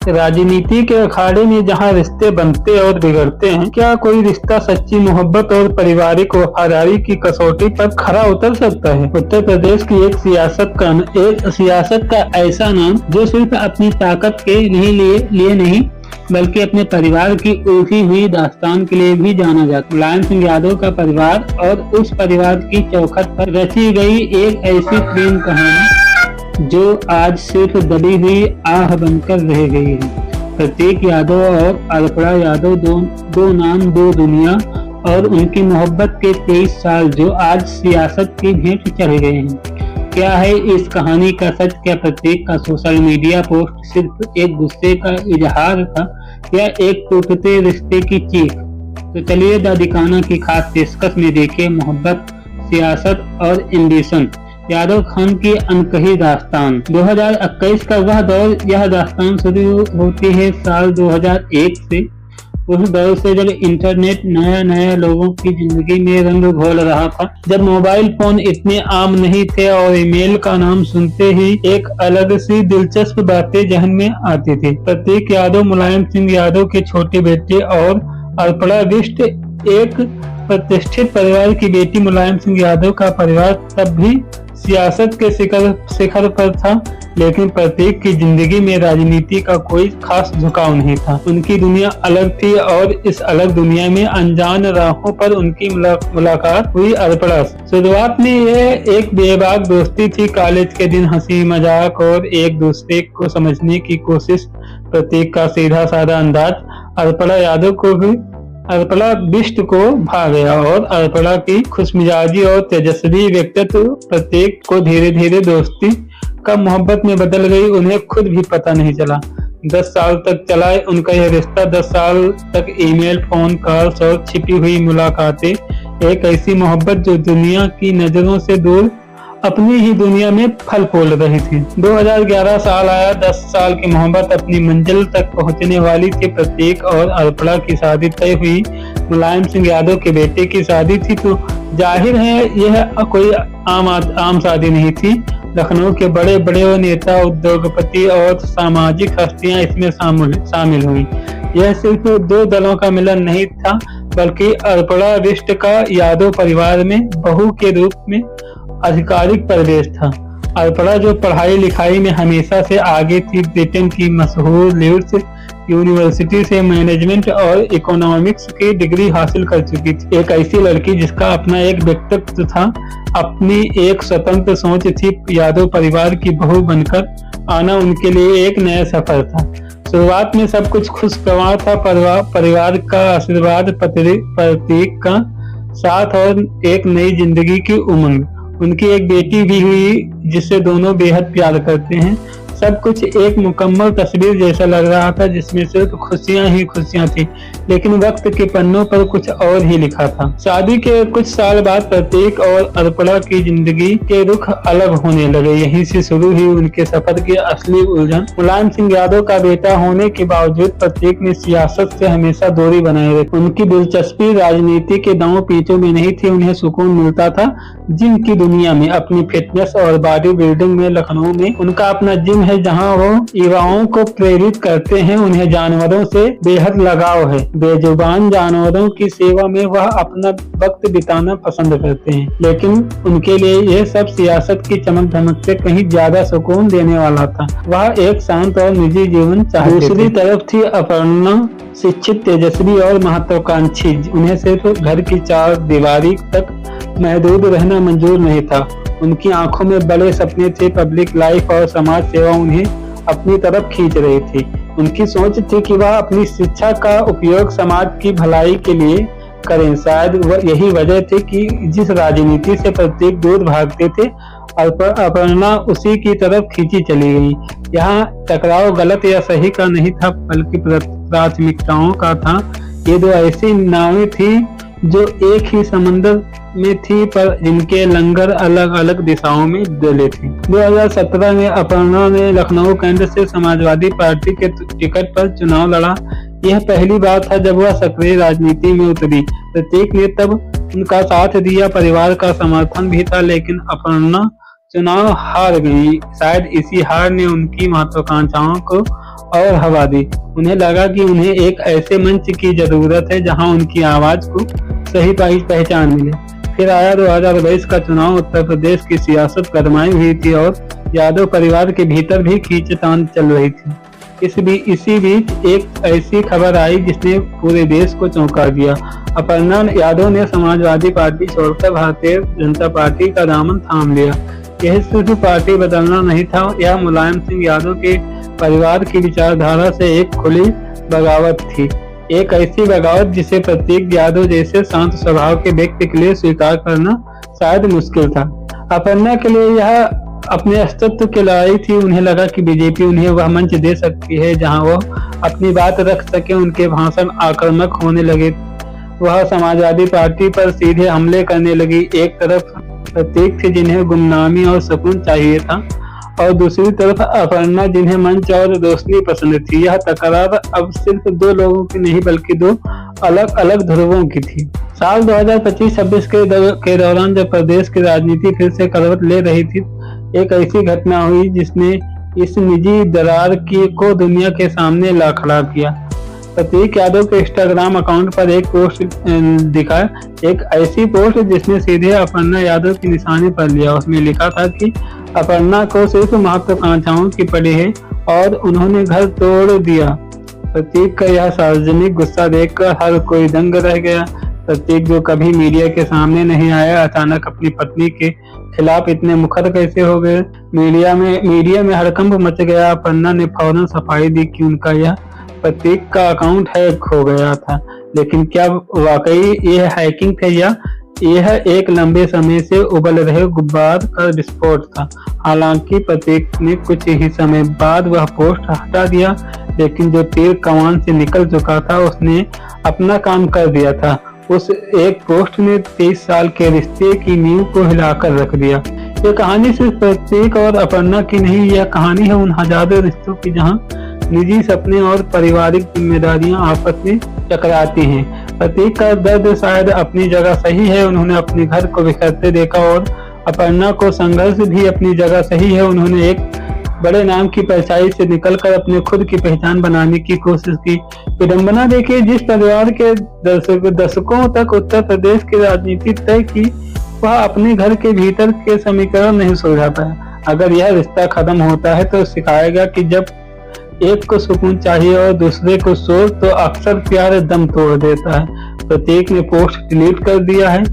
राजनीति के अखाड़े में जहां रिश्ते बनते और बिगड़ते हैं, क्या कोई रिश्ता सच्ची मोहब्बत और पारिवारिक वफादारी की कसौटी पर खरा उतर सकता है? उत्तर प्रदेश की एक सियासत का ऐसा नाम जो सिर्फ अपनी ताकत के लिए नहीं बल्कि अपने परिवार की उलझी हुई दास्तान के लिए भी जाना जाता। मुलायम सिंह यादव का परिवार और उस परिवार की चौखट पर रची गई एक ऐसी प्रेम कहानी जो आज सिर्फ दबी हुई आह बनकर रह गई है। प्रतीक यादव और अर्पणा यादव दो नाम दो दुनिया और उनकी मोहब्बत के 23 साल जो आज सियासत की भेंट चढ़ गए हैं। क्या है इस कहानी का सच? क्या प्रतीक का सोशल मीडिया पोस्ट सिर्फ एक गुस्से का इजहार था या एक टूटते रिश्ते की चीख? तो चलिए द दिकाना की खास पेशकश में देखें मोहब्बत, सियासत और एम्बिशन, यादव खान की अनकही दास्तान। 2021 का वह दौर, यह दास्तान शुरू होती है साल 2001 से। उस दौर से जब इंटरनेट नया लोगों की जिंदगी में रंग घोल रहा था, जब मोबाइल फोन इतने आम नहीं थे और ईमेल का नाम सुनते ही एक अलग सी दिलचस्प बातें जहन में आती थी। प्रतीक यादव मुलायम सिंह यादव के छोटे बेटे और अर्पणा बिष्ट एक प्रतिष्ठित परिवार की बेटी। मुलायम सिंह यादव का परिवार तब भी सियासत के शिखर पर था, लेकिन प्रतीक की जिंदगी में राजनीति का कोई खास झुकाव नहीं था। उनकी दुनिया अलग थी और इस अलग दुनिया में अनजान राहों पर उनकी मुलाकात हुई अर्पणा से। शुरुआत में यह एक बेबाक दोस्ती थी, कॉलेज के दिन हंसी मजाक और एक दूसरे को समझने की कोशिश। प्रतीक का सीधा साधा अंदाज अर्पणा बिष्ट को भा गया और अर्पणा की खुशमिजाजी और तेजस्वी व्यक्तित्व प्रतीक को धीरे धीरे दोस्ती का मोहब्बत में बदल गई। उन्हें खुद भी पता नहीं चला। 10 साल तक चला उनका यह रिश्ता। 10 साल तक ईमेल, फोन कॉल्स और छिपी हुई मुलाकातें, एक ऐसी मोहब्बत जो दुनिया की नजरों से दूर अपनी ही दुनिया में फल फूल रही थी। 2011 साल आया। 10 साल की मोहब्बत अपनी मंजिल तक पहुंचने वाली थी। प्रतीक और अर्पणा की शादी तय हुई। मुलायम सिंह यादव के बेटे की शादी थी, तो जाहिर है यह कोई आम शादी नहीं थी। लखनऊ के बड़े बड़े नेता, उद्योगपति और सामाजिक हस्तियां इसमें शामिल हुई। यह सिर्फ दो दलों का मिलन नहीं था, बल्कि अर्पणा बिष्ट का यादव परिवार में बहू के रूप में आधिकारिक प्रवेश था। अर्पणा जो पढ़ाई लिखाई में हमेशा से आगे थी, ब्रिटेन की मशहूर लीड्स यूनिवर्सिटी से मैनेजमेंट और इकोनॉमिक्स की डिग्री हासिल कर चुकी थी। एक ऐसी लड़की जिसका अपना एक व्यक्तित्व था, अपनी एक स्वतंत्र सोच थी। यादव परिवार की बहू बनकर आना उनके लिए एक नया सफर था। शुरुआत में सब कुछ खुशगवार था। परिवार का आशीर्वाद, प्रतीक का साथ और एक नई जिंदगी की उमंग। उनकी एक बेटी भी हुई जिसे दोनों बेहद प्यार करते हैं। सब कुछ एक मुकम्मल तस्वीर जैसा लग रहा था, जिसमें सिर्फ खुशियां ही खुशियां थी, लेकिन वक्त के पन्नों पर कुछ और ही लिखा था। शादी के कुछ साल बाद प्रतीक और अर्पणा की जिंदगी के रुख अलग होने लगे। यहीं से शुरू हुई उनके सफर की असली उलझन। मुलायम सिंह यादव का बेटा होने के बावजूद प्रतीक ने सियासत से हमेशा दूरी बनाए रखी। उनकी दिलचस्पी राजनीति के दांव पेचों में नहीं थी। उन्हें सुकून मिलता था जिम की दुनिया में, अपनी फिटनेस और बॉडी बिल्डिंग में। लखनऊ में उनका अपना जिम है जहां वो युवाओं को प्रेरित करते हैं। उन्हें जानवरों से बेहद लगाव है। बेजुबान जानवरों की सेवा में वह अपना वक्त बिताना पसंद करते हैं, लेकिन उनके लिए यह सब सियासत की चमक धमक से कहीं ज्यादा सुकून देने वाला था। वह एक शांत और निजी जीवन चाहते थे। दूसरी तरफ थी अर्पणा, शिक्षित, तेजस्वी और महत्वाकांक्षी। उन्हें सिर्फ घर की चार दीवारी तक महदूद रहना मंजूर नहीं था। उनकी आंखों में बड़े सपने थे। पब्लिक लाइफ और समाज सेवा उन्हें अपनी तरफ खींच रही थी। उनकी सोच थी कि वह अपनी शिक्षा का उपयोग समाज की भलाई के लिए करें। शायद यही वजह थी कि जिस राजनीति से प्रतीक दूर भागते थे, अर्पणा उसी की तरफ खींची चली गई। यहाँ टकराव गलत या सही का नहीं था, बल्कि प्राथमिकताओं का था। ये दो ऐसी नावें थी जो एक ही समंदर में थी, पर जिनके लंगर अलग अलग दिशाओं में डले थे। 2017 में अर्पणा ने लखनऊ केंद्र से समाजवादी पार्टी के टिकट पर चुनाव लड़ा। यह पहली बार था जब वह सक्रिय राजनीति में उतरी। प्रतीक ने तब उनका साथ दिया, परिवार का समर्थन भी था, लेकिन अर्पणा चुनाव हार गई। शायद इसी हार ने उनकी महत्वाकांक्षाओं को और हवा दी। उन्हें लगा कि उन्हें एक ऐसे मंच की जरूरत है जहां उनकी आवाज को सही पहचान मिले। फिर आया 2022 का चुनाव। उत्तर प्रदेश की सियासत गरमाई हुई थी और यादव परिवार के भीतर भी खींचतान चल रही थी। इसी बीच एक ऐसी खबर आई जिसने पूरे देश को चौंका दिया। अपर्णा यादव ने समाजवादी पार्टी छोड़कर भारतीय जनता पार्टी का दामन थाम लिया। यह सिर्फ पार्टी बदलना नहीं था, यह मुलायम सिंह यादव के परिवार की विचारधारा से एक खुली बगावत थी। एक ऐसी बगावत जिसे प्रतीक यादव जैसे शांत स्वभाव के व्यक्ति के लिए स्वीकार करना शायद मुश्किल था। अपर्णा के लिए यह अपने अस्तित्व की लड़ाई थी। उन्हें लगा कि बीजेपी उन्हें वह मंच दे सकती है जहां वो अपनी बात रख सके। उनके भाषण आक्रामक होने लगे। वह समाजवादी पार्टी पर सीधे हमले करने लगी। एक तरफ प्रतीक थे जिन्हें गुमनामी और सुकून चाहिए था, और दूसरी तरफ अपर्णा जिन्हें मंच और रोशनी पसंद थी। यह तकरार अब सिर्फ दो लोगों की नहीं बल्कि दो अलग अलग ध्रुवों की थी। साल 2025-26 के दौरान जब प्रदेश की राजनीति फिर से करवट ले रही थी, एक ऐसी घटना हुई जिसने इस निजी दरार को दुनिया के सामने ला खड़ा किया। प्रतीक यादव के इंस्टाग्राम अकाउंट पर एक पोस्ट दिखा, एक ऐसी पोस्ट जिसने सीधे अपर्णा यादव की निशाने पर लिया। उसमें लिखा था कि अपर्णा को सिर्फ महत्वाकांक्षाओं की पड़ी है और उन्होंने घर तोड़ दिया। प्रतीक का यह सार्वजनिक गुस्सा देखकर हर कोई दंग रह गया। प्रतीक जो कभी मीडिया के सामने नहीं आया, अचानक अपनी पत्नी के खिलाफ इतने मुखर कैसे हो गए। मीडिया में हड़कंप मच गया। अपर्णा ने फौरन सफाई दी कि उनका यह प्रतीक का अकाउंट हैक हो गया था। लेकिन क्या वाकई यह हैकिंग था या यह एक लंबे समय से उबल रहे गुब्बार का विस्फोट था? हालांकि प्रतीक ने कुछ ही समय बाद वह पोस्ट हटा दिया, लेकिन जो तीर कमान से निकल चुका था उसने अपना काम कर दिया था। उस एक पोस्ट ने 23 साल के रिश्ते की नींव को हिलाकर रख दिया। ये कहानी सिर्फ प्रतीक और अपर्णा की नहीं, यह कहानी है उन हजारों रिश्तों की जहां निजी सपने और पारिवारिक जिम्मेदारियां आपस में टकराती हैं। प्रतीक का दर्द शायद अपनी जगह सही है, उन्होंने अपने घर को बिखरते देखा, और अपर्णा को संघर्ष भी अपनी जगह सही है। उन्होंने एक बड़े नाम की परछाई से निकलकर अपने खुद की पहचान बनाने की कोशिश की। विडंबना देखिए, जिस परिवार के दशकों तक उत्तर प्रदेश की राजनीति तय की, वह अपने घर के भीतर के समीकरण नहीं सुलझा पाया। अगर यह रिश्ता खत्म होता है तो सिखाएगा कि जब एक को सुकून चाहिए और दूसरे को शोर, तो अक्सर प्यार दम तोड़ देता है। प्रतीक ने पोस्ट डिलीट कर दिया है।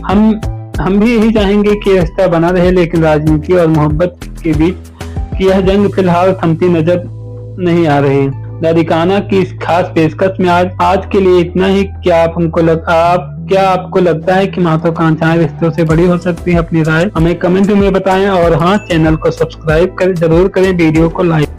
हम भी यही चाहेंगे कि रिश्ता बना रहे, लेकिन राजनीति और मोहब्बत के बीच की यह जंग फिलहाल थमती नजर नहीं आ रही। दादिकाना की इस खास पेशकश में आज के लिए इतना ही। क्या आपको लगता है कि महत्वाकांक्षाएं रिश्तों से बड़ी हो सकती है? अपनी राय हमें कमेंट में बताएं, और हाँ, चैनल को सब्सक्राइब जरूर करें, वीडियो को लाइक